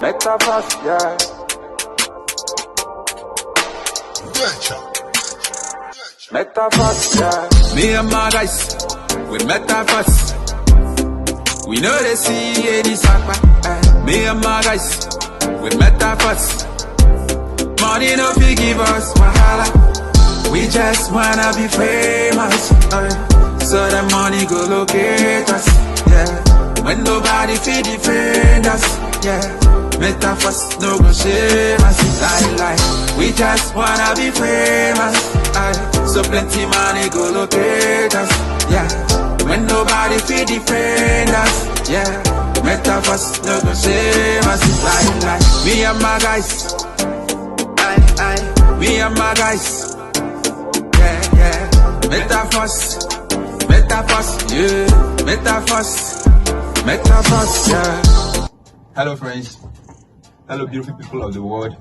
Metaverse, yeah. Metaverse, yeah. Me and my guys, with Metaverse. We know they see any sack. Me and my guys, with Metaverse. Money no fi give us wahala. We just wanna be famous, so the money go locate us, yeah. When nobody fi defend us, yeah. Metaverse no go shame us, like. We just wanna be famous, so plenty money go locate us, yeah. When nobody fi defend us, yeah. Metaverse no go shame us, like. Me and my guys, me and my guys, yeah, yeah. Metaverse, yeah. Metaverse, yeah. Hello friends, hello beautiful people of the world.